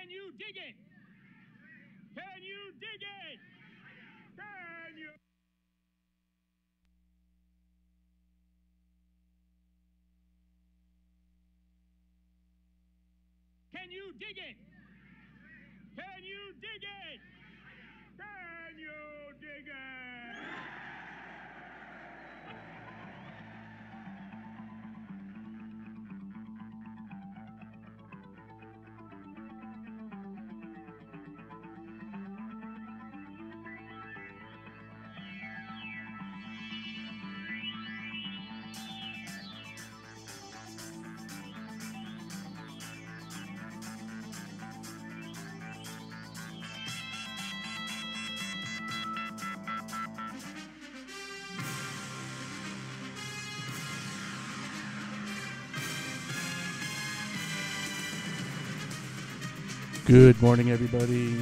Can you dig it? Can you dig it? Can you? Can you dig it? Can you dig it? Can you dig it? Good morning, everybody.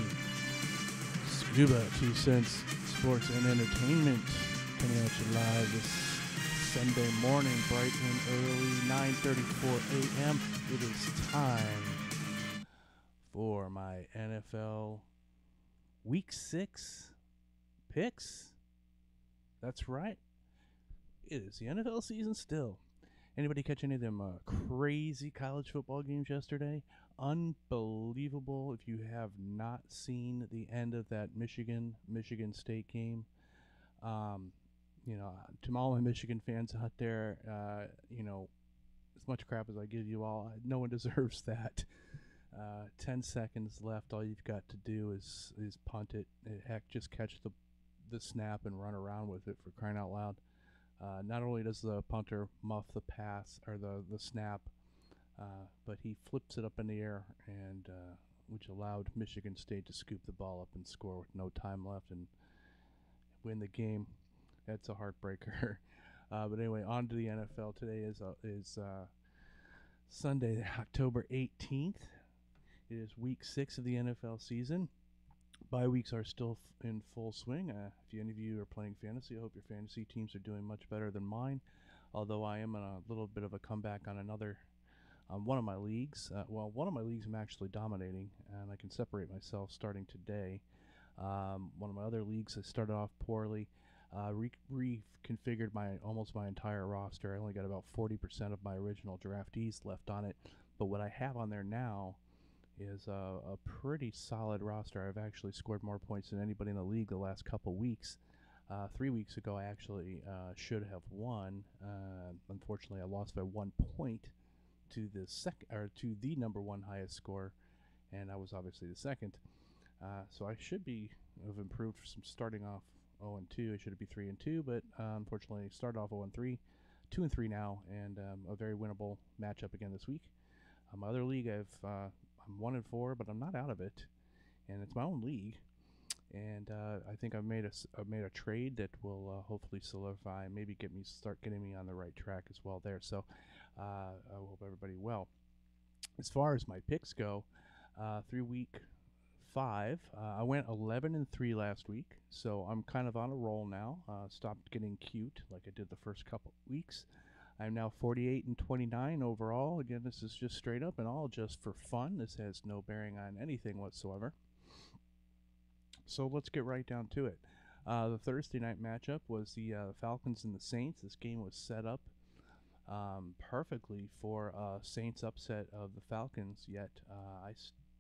Scuba 2 Cents Sports and Entertainment coming at you live this Sunday morning, bright and early, 9:34 a.m. It is time for my NFL Week 6 picks. That's right. It is the NFL season still. Anybody catch any of them crazy college football games yesterday? Unbelievable. If you have not seen the end of that Michigan State game, to all my Michigan fans out there, as much crap as I give you all, no one deserves that. 10 seconds left. All you've got to do is punt it. Heck, just catch the snap and run around with it, for crying out loud. Not only does the punter muff the pass or the snap, but he flips it up in the air, and which allowed Michigan State to scoop the ball up and score with no time left and win the game. That's a heartbreaker. But anyway, on to the NFL. Today is Sunday, October 18th. It is Week 6 of the NFL season. Bye weeks are still in full swing. If any of you are playing fantasy, I hope your fantasy teams are doing much better than mine. Although I am in a little bit of a comeback on one of my leagues. One of my leagues I'm actually dominating, and I can separate myself starting today. One of my other leagues, I started off poorly. Reconfigured almost my entire roster. I only got about 40% of my original draftees left on it. But what I have on there now is a pretty solid roster. I've actually scored more points than anybody in the league the last couple weeks. 3 weeks ago, I actually should have won. Unfortunately, I lost by 1 point to the number one highest score, and I was obviously the second. So I should have improved from starting off 0-2. I should be 3-2, but unfortunately, started off 0-3, 2-3 now, and a very winnable matchup again this week. My other league, I'm 1-4, but I'm not out of it, and it's my own league. And I think I've made a trade that will hopefully solidify, and maybe start getting me on the right track as well there. So I hope everybody well. As far as my picks go, through week 5, I went 11-3 last week, so I'm kind of on a roll now. Stopped getting cute like I did the first couple weeks. I'm now 48-29 overall. Again, this is just straight up and all just for fun. This has no bearing on anything whatsoever. So let's get right down to it. The Thursday night matchup was the Falcons and the Saints. This game was set up perfectly for a Saints upset of the Falcons, yet I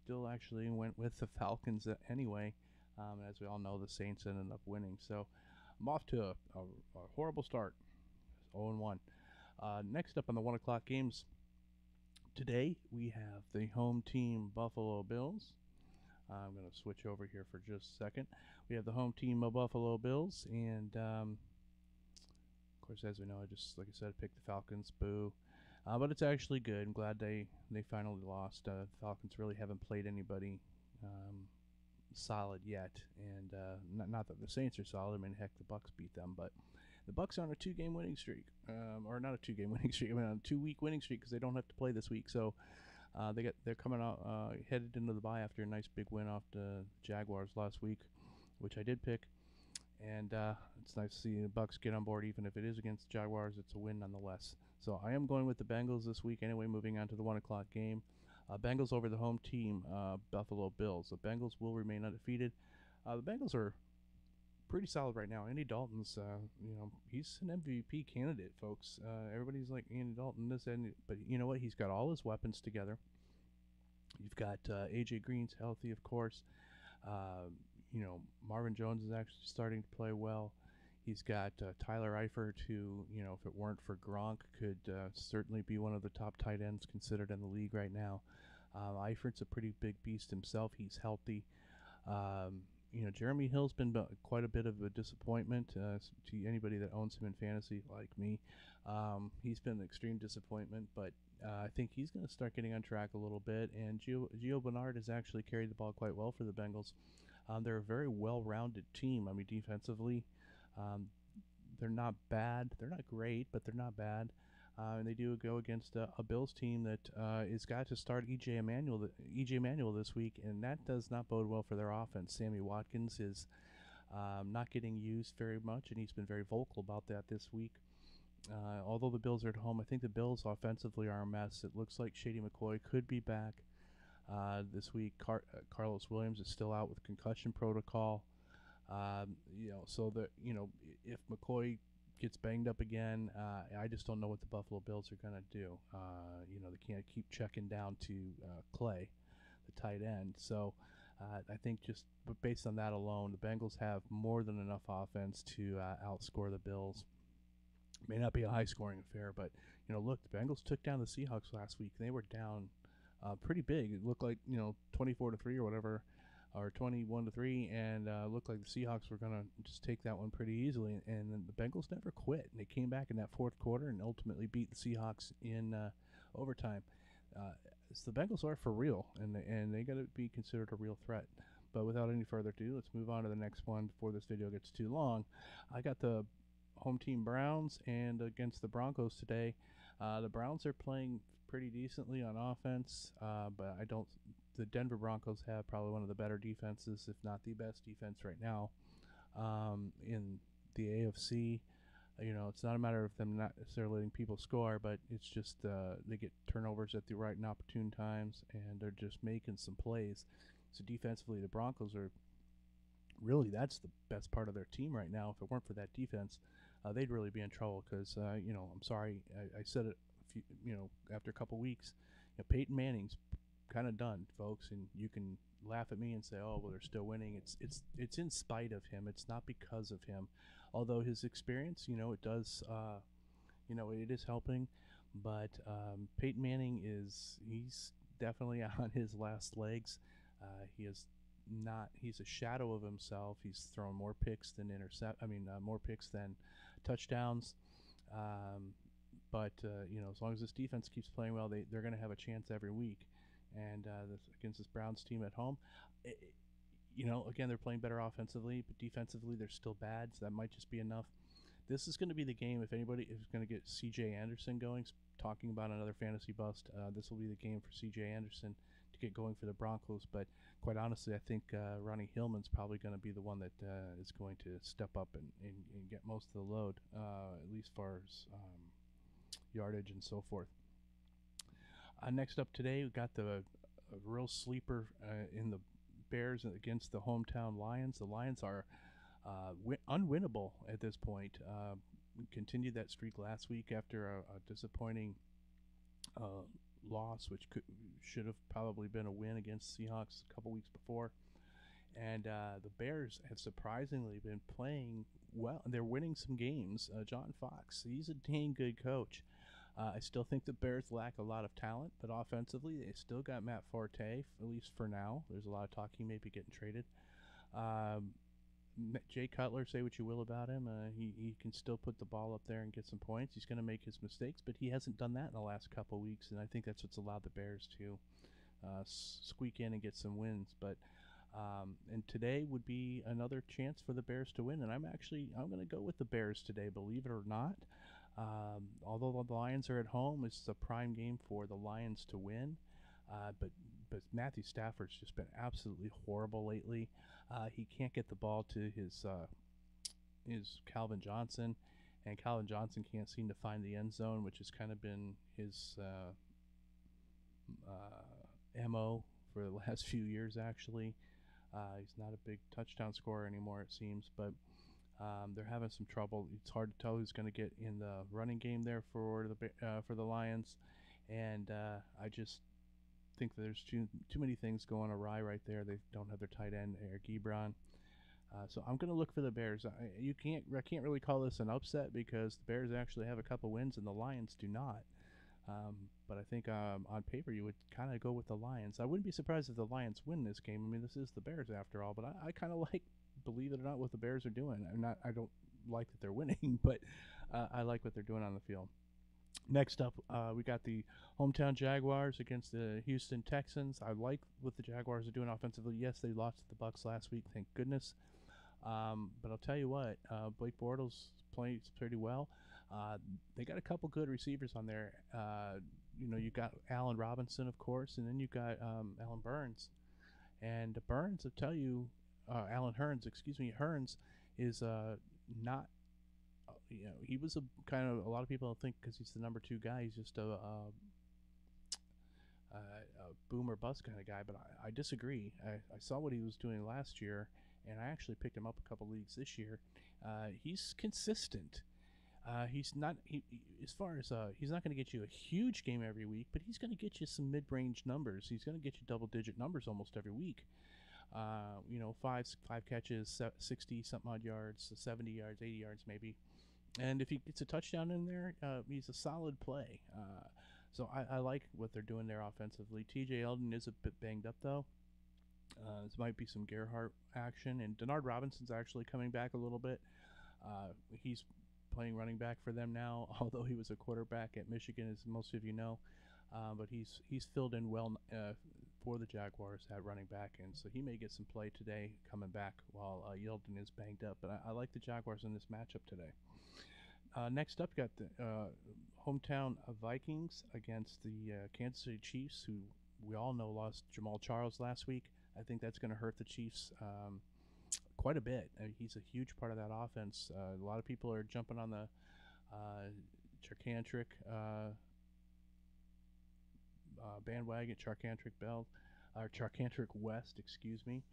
still actually went with the Falcons anyway. As we all know, the Saints ended up winning. So I'm off to a horrible start. 0-1. Next up on the 1 o'clock games today, we have the home team Buffalo Bills. I'm going to switch over here for just a second. We have the home team of Buffalo Bills, and of course, as we know, like I said, picked the Falcons. Boo. But it's actually good. I'm glad they finally lost. The Falcons really haven't played anybody solid yet, and not that the Saints are solid. I mean, heck, the Bucs beat them, but the Bucs are on a 2-game winning streak, or not a 2-game winning streak. I mean, on a 2-week winning streak because they don't have to play this week. So they're coming out headed into the bye after a nice big win off the Jaguars last week, which I did pick. And it's nice to see the Bucs get on board, even if it is against the Jaguars. It's a win nonetheless. So I am going with the Bengals this week anyway, moving on to the 1 o'clock game. Bengals over the home team, Buffalo Bills. The Bengals will remain undefeated. The Bengals are pretty solid right now. Andy Dalton's, he's an MVP candidate, folks. Everybody's like Andy Dalton, this and but you know what? He's got all his weapons together. You've got AJ Green's healthy, of course. Uh, Marvin Jones is actually starting to play well. He's got Tyler Eifert, who, if it weren't for Gronk, could certainly be one of the top tight ends considered in the league right now. Eifert's a pretty big beast himself. He's healthy. Jeremy Hill's been quite a bit of a disappointment to anybody that owns him in fantasy, like me. He's been an extreme disappointment, but I think he's going to start getting on track a little bit. And Gio Bernard has actually carried the ball quite well for the Bengals. They're a very well-rounded team. I mean, defensively, they're not bad. They're not great, but they're not bad. And they do go against a Bills team that is got to start EJ Manuel this week, and that does not bode well for their offense. Sammy Watkins is not getting used very much, and he's been very vocal about that this week. Although the Bills are at home, I think the Bills offensively are a mess. It looks like Shady McCoy could be back this week. Carlos Williams is still out with concussion protocol. So that if McCoy gets banged up again, I just don't know what the Buffalo Bills are going to do. They can't keep checking down to Clay, the tight end. So I think just based on that alone, the Bengals have more than enough offense to outscore the Bills. May not be a high-scoring affair, but look, the Bengals took down the Seahawks last week. They were down pretty big. It looked like 24-3 or whatever, or 21-3, and looked like the Seahawks were going to just take that one pretty easily. And then the Bengals never quit, and they came back in that fourth quarter and ultimately beat the Seahawks in overtime. So the Bengals are for real, and they got to be considered a real threat. But without any further ado, let's move on to the next one before this video gets too long. I got the home team Browns and against the Broncos today. The Browns are playing pretty decently on offense, but the Denver Broncos have probably one of the better defenses, if not the best defense right now in the AFC. It's not a matter of them not necessarily letting people score, but it's just they get turnovers at the right and opportune times, and they're just making some plays. So defensively, the Broncos are that's the best part of their team right now. If it weren't for that defense, they'd really be in trouble because, I'm sorry, I said it after a couple weeks, Peyton Manning's kind of done, folks, and you can laugh at me and say, oh, well, they're still winning. It's in spite of him. It's not because of him. Although his experience, it does, it is helping, but Peyton Manning he's definitely on his last legs. He's a shadow of himself. He's thrown more picks than more picks than touchdowns. But as long as this defense keeps playing well, they're going to have a chance every week. And against this Browns team at home, again, they're playing better offensively, but defensively they're still bad, so that might just be enough. This is going to be the game. If anybody is going to get C.J. Anderson going, talking about another fantasy bust, this will be the game for C.J. Anderson to get going for the Broncos. But quite honestly, I think Ronnie Hillman's probably going to be the one that is going to step up and get most of the load, at least as far as yardage and so forth. Next up today, we got a real sleeper in the Bears against the hometown Lions. The Lions are unwinnable at this point. We continued that streak last week after a disappointing loss, which should have probably been a win against Seahawks a couple weeks before. And the Bears have surprisingly been playing well, and they're winning some games. John Fox, he's a dang good coach. I still think the Bears lack a lot of talent, but offensively, they still got Matt Forte, at least for now. There's a lot of talk he may be getting traded. Jay Cutler, say what you will about him. He can still put the ball up there and get some points. He's going to make his mistakes, but he hasn't done that in the last couple of weeks, and I think that's what's allowed the Bears to squeak in and get some wins. But and today would be another chance for the Bears to win, and I'm going to go with the Bears today, believe it or not. Although the Lions are at home, it's a prime game for the Lions to win. But Matthew Stafford's just been absolutely horrible lately. He can't get the ball to his Calvin Johnson, and Calvin Johnson can't seem to find the end zone, which has kind of been his MO for the last few years, actually. He's not a big touchdown scorer anymore, it seems, but they're having some trouble. It's hard to tell who's going to get in the running game there for the Lions, and I just think that there's too many things going awry right there. They don't have their tight end Eric Ebron. So I'm going to look for the Bears. I can't really call this an upset because the Bears actually have a couple wins and the Lions do not. But I think on paper you would kind of go with the Lions. I wouldn't be surprised if the Lions win this game. I mean, this is the Bears after all. But I kind of like, believe it or not, what the Bears are doing. I don't like that they're winning, but I like what they're doing on the field. Next up, we got the hometown Jaguars against the Houston Texans. I like what the Jaguars are doing offensively. Yes, they lost to the Bucks last week, thank goodness. But I'll tell you what, Blake Bortles plays pretty well. They got a couple good receivers on there. You got Allen Robinson, of course, and then you got Alan Burns. And Burns, I'll tell you, Alan Hearns, excuse me, Hearns is not. He was a lot of people think because he's the number 2 guy, he's just a boom or bust kind of guy, but I disagree. I saw what he was doing last year, and I actually picked him up a couple leagues this year. He's consistent. He's not as far as he's not going to get you a huge game every week, but he's going to get you some mid-range numbers. He's going to get you double-digit numbers almost every week. Five catches, 60 something odd yards, 70 yards, 80 yards maybe. And if he gets a touchdown in there, he's a solid play. So I like what they're doing there offensively. T.J. Eldon is a bit banged up, though. This might be some Gerhart action. And Denard Robinson's actually coming back a little bit. He's playing running back for them now, although he was a quarterback at Michigan, as most of you know. But he's filled in well for the Jaguars at running back, and so he may get some play today coming back while Yeldon is banged up. But I like the Jaguars in this matchup today. Next up, got the hometown Vikings against the Kansas City Chiefs, who we all know lost Jamal Charles last week. I think that's going to hurt the Chiefs quite a bit. He's a huge part of that offense. A lot of people are jumping on the Charcantric bandwagon, Charcantric West, excuse me,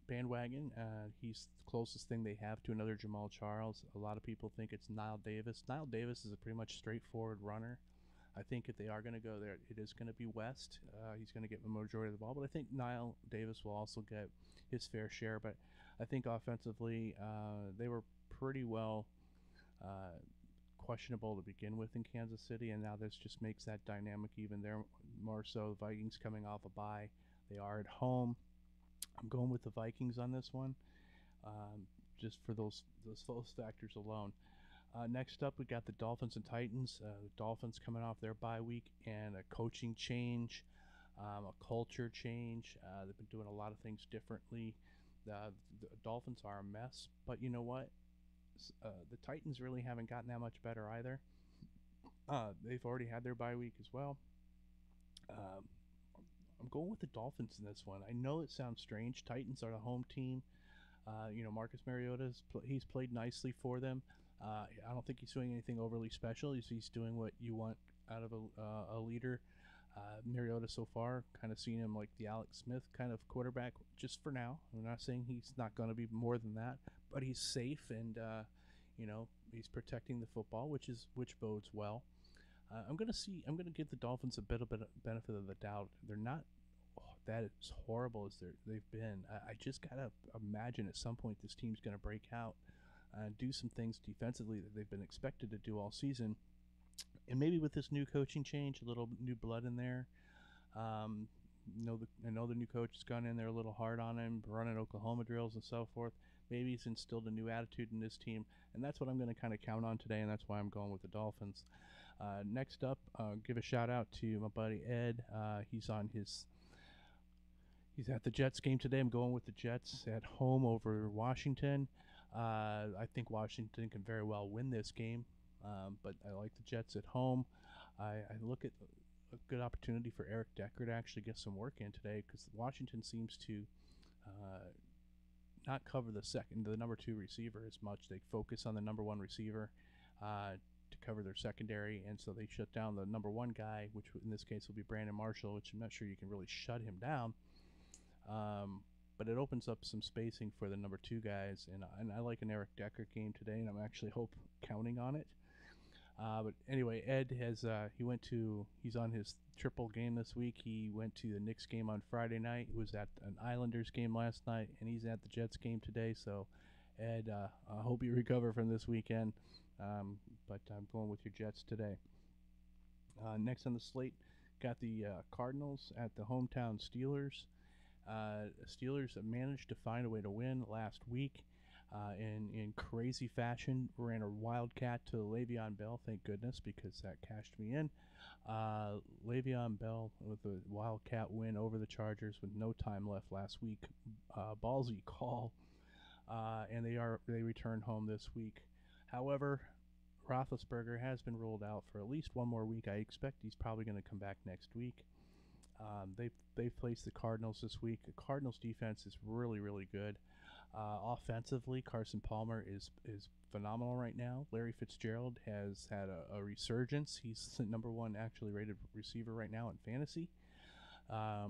bandwagon. He's the closest thing they have to another Jamal Charles. A lot of people think it's Nile Davis. Nile Davis is a pretty much straightforward runner. I think if they are going to go there, it is going to be West. He's going to get the majority of the ball, but I think Nile Davis will also get his fair share. But I think offensively, they were pretty well questionable to begin with in Kansas City, and now this just makes that dynamic even there more so. The Vikings coming off a bye, they are at home. I'm going with the Vikings on this one, just for those factors alone. Next up, we got the Dolphins and Titans. The Dolphins coming off their bye week and a coaching change, a culture change. They've been doing a lot of things differently. The Dolphins are a mess, but you know what? The Titans really haven't gotten that much better either. They've already had their bye week as well. I'm going with the Dolphins in this one. I know it sounds strange. Titans are the home team. Marcus Mariota, he's played nicely for them. I don't think he's doing anything overly special. He's doing what you want out of a leader. Mariota so far, kind of seen him like the Alex Smith kind of quarterback just for now. I'm not saying he's not going to be more than that, but he's safe and he's protecting the football, which bodes well. I'm going to give the Dolphins a bit of benefit of the doubt. They're not that as horrible as they've been. I just gotta imagine at some point this team's going to break out and do some things defensively that they've been expected to do all season. And maybe with this new coaching change, a little new blood in there. I know the new coach has gone in there a little hard on him, running Oklahoma drills and so forth. Maybe he's instilled a new attitude in this team, and that's what I'm going to kind of count on today, and that's why I'm going with the Dolphins. Next up, give a shout out to my buddy Ed. He's at the Jets game today. I'm going with the Jets at home over Washington. I think Washington can very well win this game. But I like the Jets at home. I look at a good opportunity for Eric Decker to actually get some work in today because Washington seems to not cover the number 2 receiver as much. They focus on the number 1 receiver. to cover their secondary, and so they shut down the number one guy, which in this case will be Brandon Marshall, which I'm not sure you can really shut him down. But it opens up some spacing for the number two guys, and I like an Eric Decker game today, and I'm actually counting on it. But anyway, Ed has he's on his triple game this week. He went to the Knicks game on Friday night. He was at an Islanders game last night, and he's at the Jets game today. So, Ed, I hope you recover from this weekend. But I'm going with your Jets today. Next on the slate, got the Cardinals at the hometown Steelers. Steelers managed to find a way to win last week. In crazy fashion, ran a wildcat to Le'Veon Bell, thank goodness, because that cashed me in. Le'Veon Bell with a wildcat win over the Chargers with no time left last week. Ballsy call, and they return home this week. However, Roethlisberger has been ruled out for at least one more week. I expect he's probably going to come back next week. They've placed the Cardinals this week. The Cardinals defense is really, really good. Offensively, Carson Palmer is phenomenal right now. Larry Fitzgerald has had a resurgence. He's the number one actually rated receiver right now in fantasy. That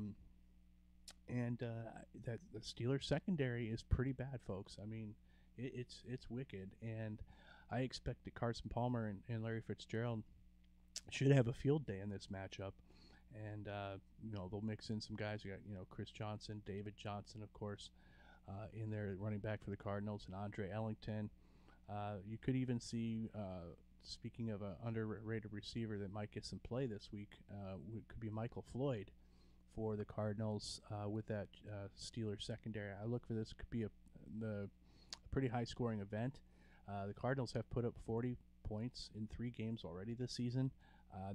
the Steelers secondary is pretty bad, folks. I mean, it's wicked, and I expect that Carson Palmer and Larry Fitzgerald should have a field day in this matchup. And they'll mix in some guys. You got Chris Johnson, David Johnson, of course, in there running back for the Cardinals, and Andre Ellington. You could even see, speaking of an underrated receiver that might get some play this week, could be Michael Floyd for the Cardinals with that Steelers secondary. I look for this could be a pretty high-scoring event. The Cardinals have put up 40 points in 3 games already this season.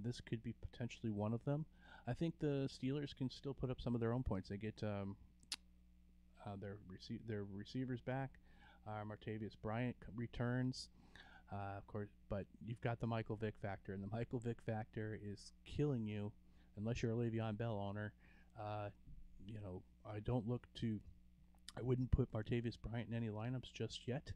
This could be potentially one of them. I think the Steelers can still put up some of their own points. They get their receivers back. Martavius Bryant returns, of course, but you've got the Michael Vick factor, and the Michael Vick factor is killing you unless you're a Le'Veon Bell owner. I wouldn't put Martavius Bryant in any lineups just yet.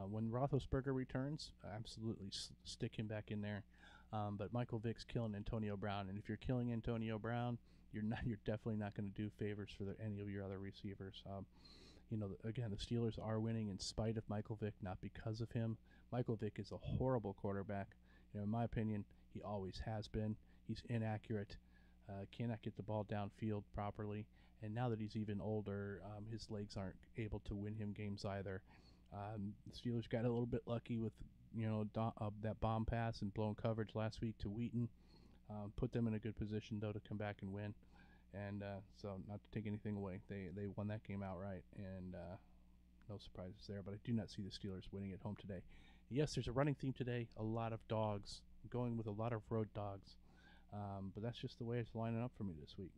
When Roethlisberger returns, absolutely stick him back in there. But Michael Vick's killing Antonio Brown, and if you're killing Antonio Brown, you're definitely not going to do favors for any of your other receivers. Again, the Steelers are winning in spite of Michael Vick, not because of him. Michael Vick is a horrible quarterback. In my opinion, he always has been. He's inaccurate, cannot get the ball downfield properly, and now that he's even older, his legs aren't able to win him games either. The Steelers got a little bit lucky with that bomb pass and blown coverage last week to Wheaton. Put them in a good position, though, to come back and win. And so not to take anything away, they won that game outright, and no surprises there. But I do not see the Steelers winning at home today. Yes, there's a running theme today, a lot of dogs. I'm going with a lot of road dogs. But that's just the way it's lining up for me this week.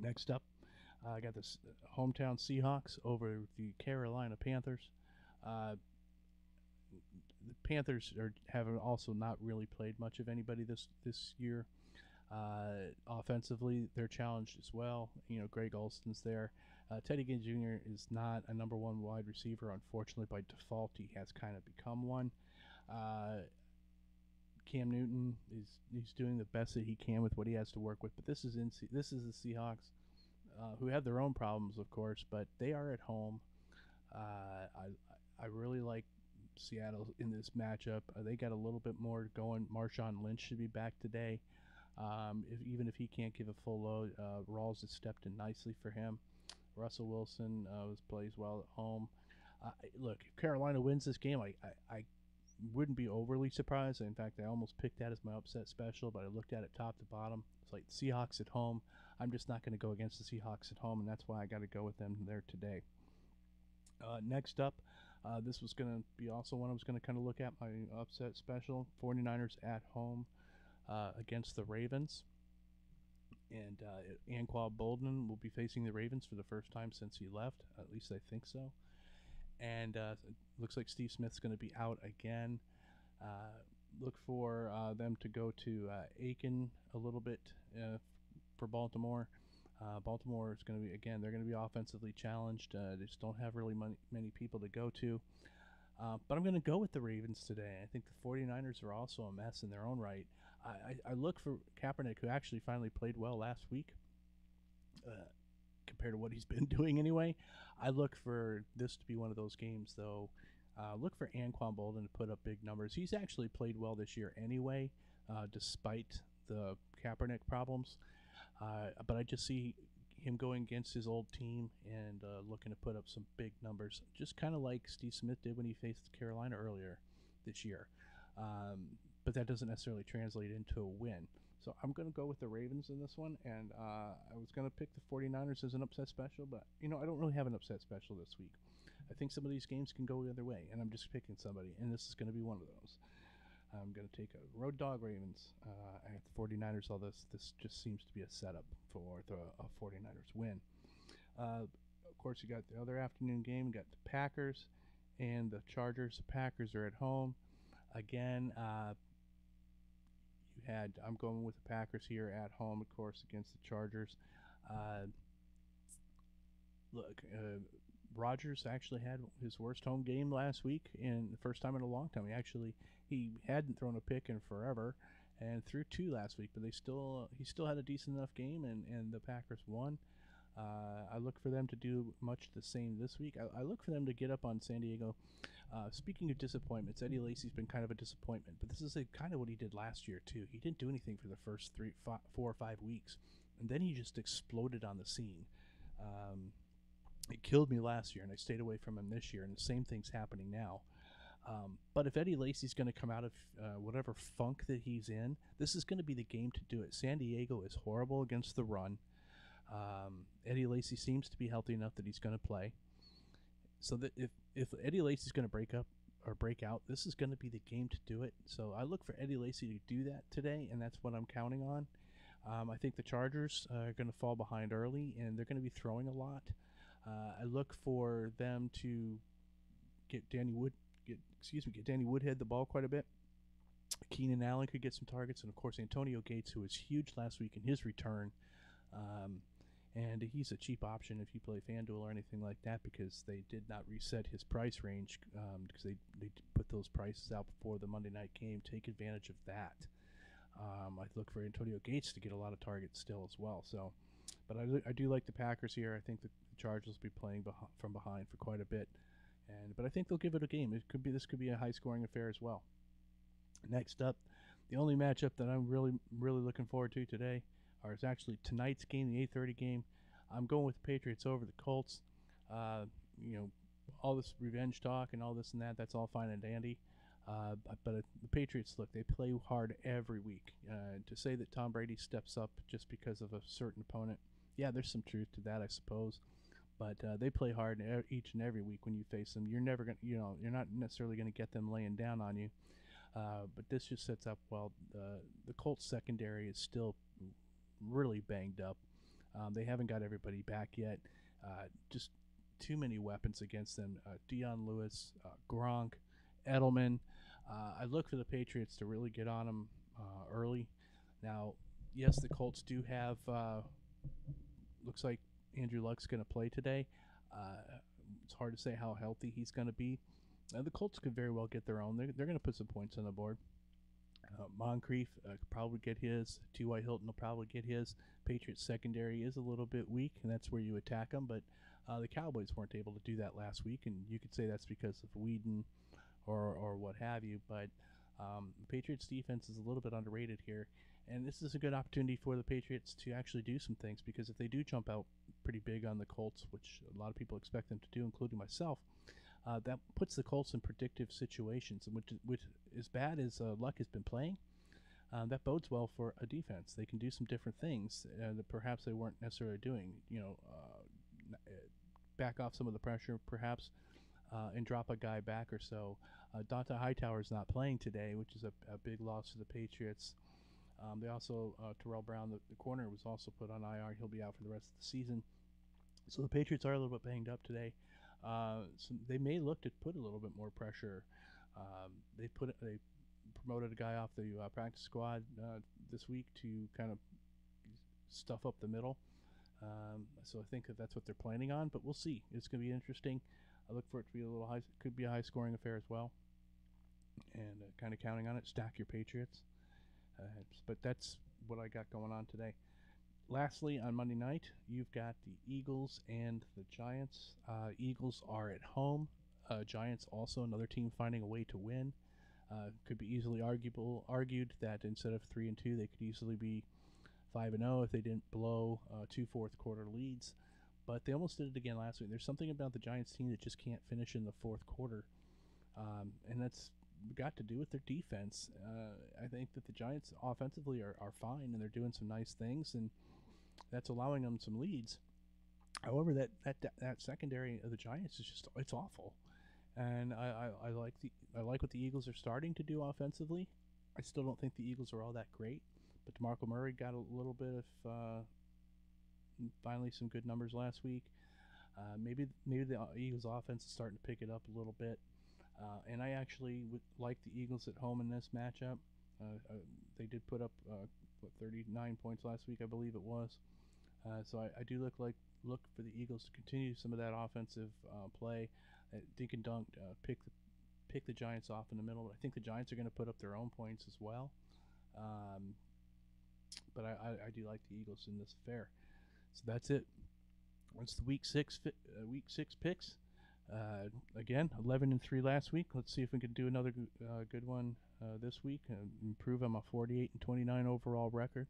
Next up, I got the hometown Seahawks over the Carolina Panthers. The Panthers have also not really played much of anybody this year. Offensively, they're challenged as well. Greg Olson's there. Teddy Ginn Jr. is not a number one wide receiver. Unfortunately, by default, he has kind of become one. Cam Newton he's doing the best that he can with what he has to work with. But this is the Seahawks, who have their own problems, of course, but they are at home. I really like Seattle in this matchup. They got a little bit more going. Marshawn Lynch should be back today. Even if he can't give a full load, Rawls has stepped in nicely for him. Russell Wilson plays well at home. Look, if Carolina wins this game, I wouldn't be overly surprised. In fact, I almost picked that as my upset special, but I looked at it top to bottom. It's like the Seahawks at home. I'm just not going to go against the Seahawks at home, and that's why I got to go with them there today. Next up, this was going to be also one I was going to kind of look at, my upset special. 49ers at home against the Ravens. And Anquan Boldin will be facing the Ravens for the first time since he left. At least I think so. And looks like Steve Smith's going to be out again. Look for them to go to Aiken a little bit for Baltimore. Baltimore is going to be, again, they're going to be offensively challenged. They just don't have really many people to go to. But I'm going to go with the Ravens today. I think the 49ers are also a mess in their own right. I look for Kaepernick, who actually finally played well last week compared to what he's been doing anyway. I look for this to be one of those games, though. Look for Anquan Bolden to put up big numbers. He's actually played well this year anyway, despite the Kaepernick problems. But I just see him going against his old team and looking to put up some big numbers, just kind of like Steve Smith did when he faced Carolina earlier this year. But that doesn't necessarily translate into a win. So I'm going to go with the Ravens in this one, and I was going to pick the 49ers as an upset special, but, I don't really have an upset special this week. I think some of these games can go the other way, and I'm just picking somebody, and this is going to be one of those. I'm going to take a road dog Ravens at the 49ers, although this just seems to be a setup for the 49ers win. Of course, you got the other afternoon game. You got the Packers and the Chargers. The Packers are at home. Again, I'm going with the Packers here at home, of course, against the Chargers. Look, Rodgers actually had his worst home game last week, and the first time in a long time. He hadn't thrown a pick in forever, and threw 2 last week. But he still had a decent enough game, and the Packers won. I look for them to do much the same this week. I look for them to get up on San Diego. Speaking of disappointments, Eddie Lacy's been kind of a disappointment, but this is kind of what he did last year too. He didn't do anything for the first 4 or 5 weeks, and then he just exploded on the scene. It killed me last year, and I stayed away from him this year, and the same thing's happening now. But if Eddie Lacy's going to come out of whatever funk that he's in, this is going to be the game to do it. San Diego is horrible against the run. Eddie Lacy seems to be healthy enough that he's going to play. So that if Eddie Lacy's going to break out, this is going to be the game to do it. So I look for Eddie Lacy to do that today, and that's what I'm counting on. I think the Chargers are going to fall behind early, and they're going to be throwing a lot. I look for them to get Danny Woodhead the ball quite a bit. Keenan Allen could get some targets, and of course Antonio Gates, who was huge last week in his return. And he's a cheap option if you play FanDuel or anything like that, because they did not reset his price range because they put those prices out before the Monday night game. Take advantage of that. I look for Antonio Gates to get a lot of targets still as well. So, but I do like the Packers here. I think the Chargers will be playing from behind for quite a bit, but I think they'll give it a game. This could be a high scoring affair as well. Next up, the only matchup that I'm really looking forward to today, or it's actually tonight's game, the 8:30 game. I'm going with the Patriots over the Colts. All this revenge talk and all this and that's all fine and dandy. But the Patriots, look, they play hard every week. To say that Tom Brady steps up just because of a certain opponent, yeah, there's some truth to that, I suppose. But they play hard each and every week when you face them. You're never you're not necessarily gonna get them laying down on you. But this just sets up well. The Colts secondary is still really banged up. They haven't got everybody back yet. Just too many weapons against them. Dion Lewis, Gronk, Edelman. I look for the Patriots to really get on them early. Now, yes, the Colts do have. Looks like Andrew Luck's going to play today. It's hard to say how healthy he's going to be. The Colts could very well get their own. They're going to put some points on the board. Moncrief could probably get his. T.Y. Hilton will probably get his. Patriots secondary is a little bit weak, and that's where you attack them. But the Cowboys weren't able to do that last week, and you could say that's because of Whedon or what have you. But the Patriots defense is a little bit underrated here, and this is a good opportunity for the Patriots to actually do some things, because if they do jump out pretty big on the Colts, which a lot of people expect them to do, including myself, that puts the Colts in predictive situations, and which as bad as Luck has been playing, that bodes well for a defense. They can do some different things that perhaps they weren't necessarily doing. Back off some of the pressure, perhaps, and drop a guy back or so. Dante Hightower is not playing today, which is a big loss to the Patriots. They also, Terrell Brown, the corner, was also put on IR. He'll be out for the rest of the season. So the Patriots are a little bit banged up today. So they may look to put a little bit more pressure. They promoted a guy off the practice squad this week to kind of stuff up the middle. So I think that's what they're planning on, but we'll see. It's going to be interesting. I look for it to be a little high. Could be a high scoring affair as well, and kind of counting on it. Stack your Patriots, but that's what I got going on today. Lastly, on Monday night, you've got the Eagles and the Giants. Eagles are at home. Giants also another team finding a way to win. Could be easily argued that instead of 3-2, they could easily be 5-0 if they didn't blow two fourth quarter leads. But they almost did it again last week. There's something about the Giants team that just can't finish in the fourth quarter, and that's got to do with their defense. I think that the Giants offensively are fine, and they're doing some nice things, and that's allowing them some leads. However, that secondary of the Giants is just it's awful, and I like what the Eagles are starting to do offensively. I still don't think the Eagles are all that great, but DeMarco Murray got a little bit of finally some good numbers last week. Maybe the Eagles offense is starting to pick it up a little bit, and I actually would like the Eagles at home in this matchup. They did put up 39 points last week, I believe it was. So I do look for the Eagles to continue some of that offensive play. Dink and dunk, pick the Giants off in the middle. But I think the Giants are going to put up their own points as well. But I do like the Eagles in this affair. So that's it. What's the week six picks? Again, 11-3 last week. Let's see if we can do another good one this week and improve on my 48-29 overall record.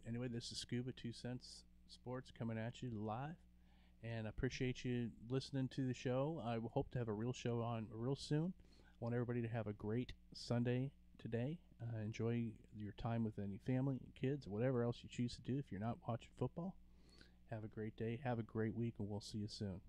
Anyway, this is Scuba 2 Cents Sports coming at you live, and I appreciate you listening to the show. I hope to have a real show on real soon. I want everybody to have a great Sunday today. Enjoy your time with any family, kids, or whatever else you choose to do. If you're not watching football, have a great day, have a great week, and we'll see you soon.